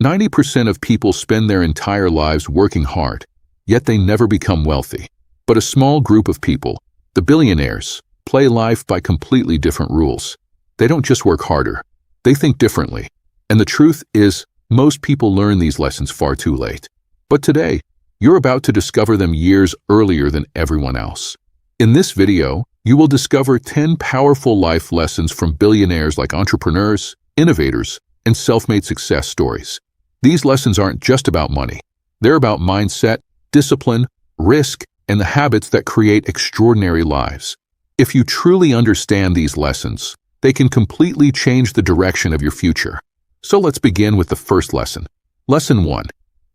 90% of people spend their entire lives working hard, yet they never become wealthy. But a small group of people, the billionaires, play life by completely different rules. They don't just work harder, they think differently. And the truth is, most people learn these lessons far too late. But today, you're about to discover them years earlier than everyone else. In this video, you will discover 10 powerful life lessons from billionaires like entrepreneurs, innovators, and self-made success stories. These lessons aren't just about money. They're about mindset, discipline, risk, and the habits that create extraordinary lives. If you truly understand these lessons, they can completely change the direction of your future. So let's begin with the first lesson. Lesson 1.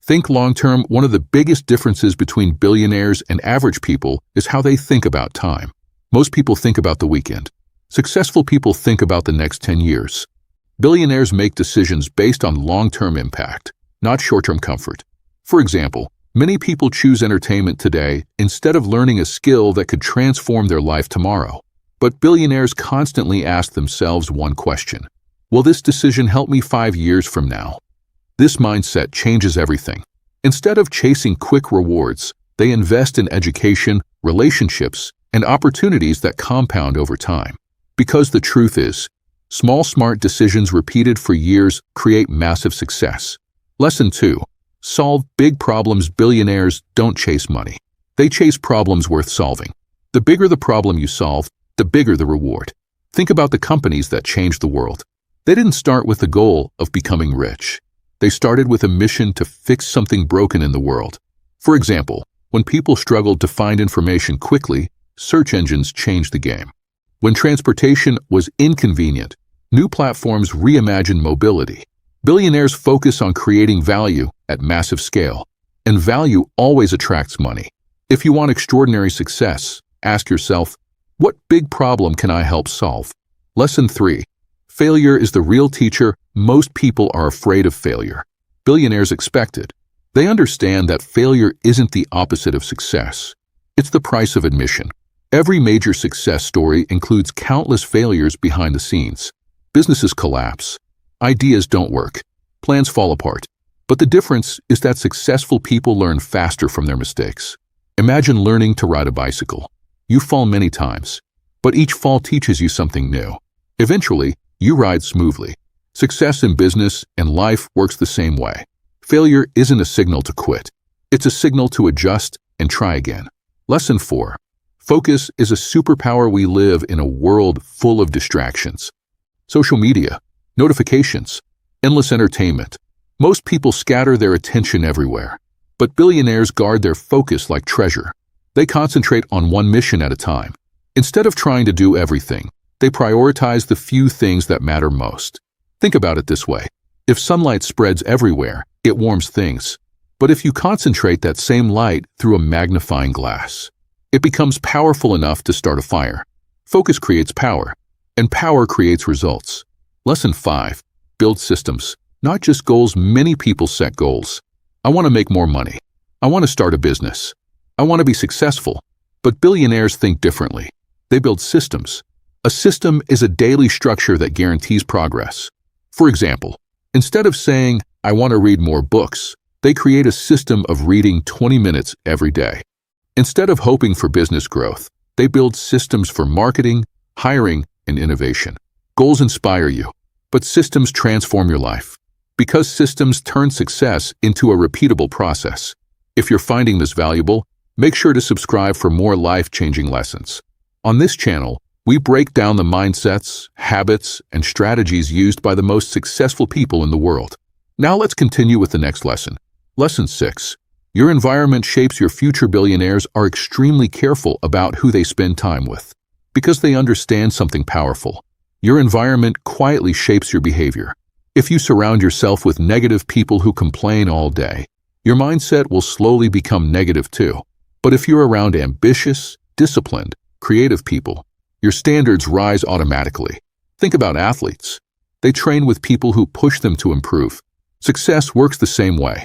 Think long-term. One of the biggest differences between billionaires and average people is how they think about time. Most people think about the weekend. Successful people think about the next 10 years. Billionaires make decisions based on long-term impact, not short-term comfort. For example, many people choose entertainment today instead of learning a skill that could transform their life tomorrow. But billionaires constantly ask themselves one question: will this decision help me 5 years from now? This mindset changes everything. Instead of chasing quick rewards, they invest in education, relationships, and opportunities that compound over time. Because the truth is, small, smart decisions repeated for years create massive success. Lesson 2. Solve big problems. Billionaires don't chase money. They chase problems worth solving. The bigger the problem you solve, the bigger the reward. Think about the companies that changed the world. They didn't start with the goal of becoming rich. They started with a mission to fix something broken in the world. For example, when people struggled to find information quickly, search engines changed the game. When transportation was inconvenient, new platforms reimagined mobility. Billionaires focus on creating value at massive scale, and value always attracts money. If you want extraordinary success, ask yourself, what big problem can I help solve? Lesson 3. Failure is the real teacher. Most people are afraid of failure. Billionaires expect it. They understand that failure isn't the opposite of success. It's the price of admission. Every major success story includes countless failures behind the scenes. Businesses collapse. Ideas don't work. Plans fall apart. But the difference is that successful people learn faster from their mistakes. Imagine learning to ride a bicycle. You fall many times, but each fall teaches you something new. Eventually, you ride smoothly. Success in business and life works the same way. Failure isn't a signal to quit. It's a signal to adjust and try again. Lesson 4. Focus is a superpower. We live in a world full of distractions. Social media, notifications, endless entertainment. Most people scatter their attention everywhere. But billionaires guard their focus like treasure. They concentrate on one mission at a time. Instead of trying to do everything, they prioritize the few things that matter most. Think about it this way. If sunlight spreads everywhere, it warms things. But if you concentrate that same light through a magnifying glass, it becomes powerful enough to start a fire. Focus creates power, and power creates results. Lesson 5. Build systems, not just goals. Many people set goals. I want to make more money. I want to start a business. I want to be successful. But billionaires think differently. They build systems. A system is a daily structure that guarantees progress. For example, instead of saying, I want to read more books, they create a system of reading 20 minutes every day. Instead of hoping for business growth, they build systems for marketing, hiring, and innovation. Goals inspire you, but systems transform your life. Because systems turn success into a repeatable process. If you're finding this valuable, make sure to subscribe for more life-changing lessons. On this channel, we break down the mindsets, habits, and strategies used by the most successful people in the world. Now let's continue with the next lesson. Lesson 6. Your environment shapes your future. Billionaires are extremely careful about who they spend time with, because they understand something powerful. Your environment quietly shapes your behavior. If you surround yourself with negative people who complain all day, your mindset will slowly become negative too. But if you're around ambitious, disciplined, creative people, your standards rise automatically. Think about athletes. They train with people who push them to improve. Success works the same way.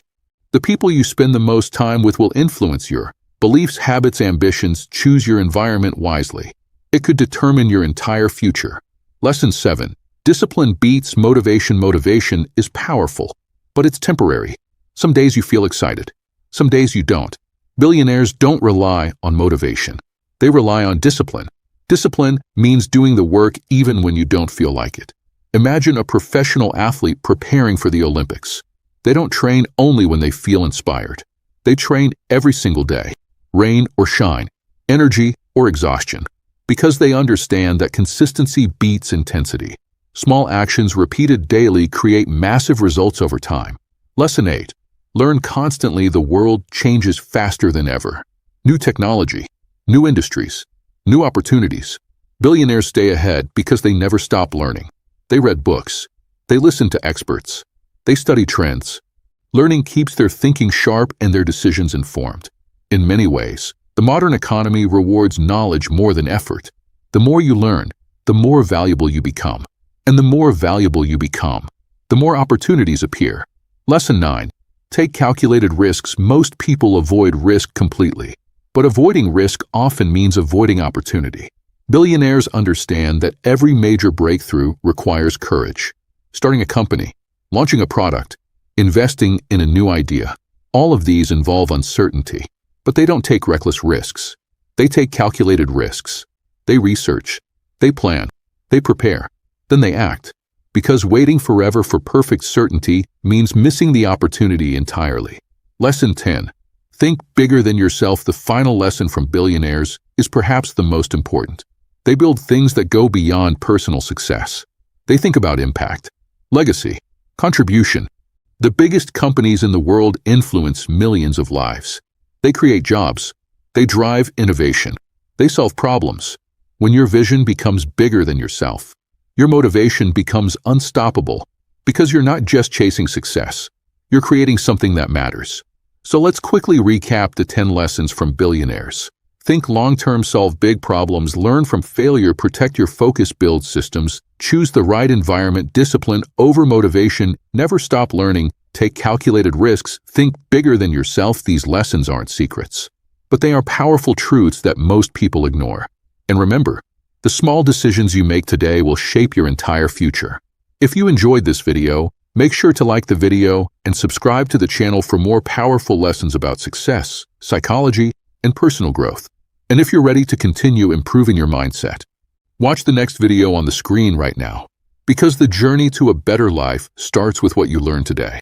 The people you spend the most time with will influence your beliefs, habits, ambitions. Choose your environment wisely. It could determine your entire future. Lesson 7. Discipline beats motivation. Motivation is powerful, but it's temporary. Some days you feel excited. Some days you don't. Billionaires don't rely on motivation. They rely on discipline. Discipline means doing the work even when you don't feel like it. Imagine a professional athlete preparing for the Olympics. They don't train only when they feel inspired. They train every single day, rain or shine, energy or exhaustion, because they understand that consistency beats intensity. Small actions repeated daily create massive results over time. Lesson 8. Learn constantly. The world changes faster than ever. New technology, new industries, new opportunities. Billionaires stay ahead because they never stop learning. They read books. They listen to experts. They study trends. Learning keeps their thinking sharp and their decisions informed. In many ways, the modern economy rewards knowledge more than effort. The more you learn, the more valuable you become. And the more valuable you become, the more opportunities appear. Lesson 9. Take calculated risks. Most people avoid risk completely, but avoiding risk often means avoiding opportunity. Billionaires understand that every major breakthrough requires courage. Starting a company, launching a product, investing in a new idea. All of these involve uncertainty, but they don't take reckless risks. They take calculated risks. They research, they plan, they prepare, then they act. Because waiting forever for perfect certainty means missing the opportunity entirely. Lesson 10. Think bigger than yourself. The final lesson from billionaires is perhaps the most important. They build things that go beyond personal success. They think about impact, legacy, contribution. The biggest companies in the world influence millions of lives. They create jobs. They drive innovation. They solve problems. When your vision becomes bigger than yourself, your motivation becomes unstoppable because you're not just chasing success. You're creating something that matters. So let's quickly recap the 10 lessons from billionaires. Think long-term, solve big problems, learn from failure, protect your focus, build systems, choose the right environment, discipline over motivation, never stop learning, take calculated risks, think bigger than yourself. These lessons aren't secrets, but they are powerful truths that most people ignore. And remember, the small decisions you make today will shape your entire future. If you enjoyed this video, make sure to like the video and subscribe to the channel for more powerful lessons about success, psychology, and personal growth. And if you're ready to continue improving your mindset, watch the next video on the screen right now, because the journey to a better life starts with what you learn today.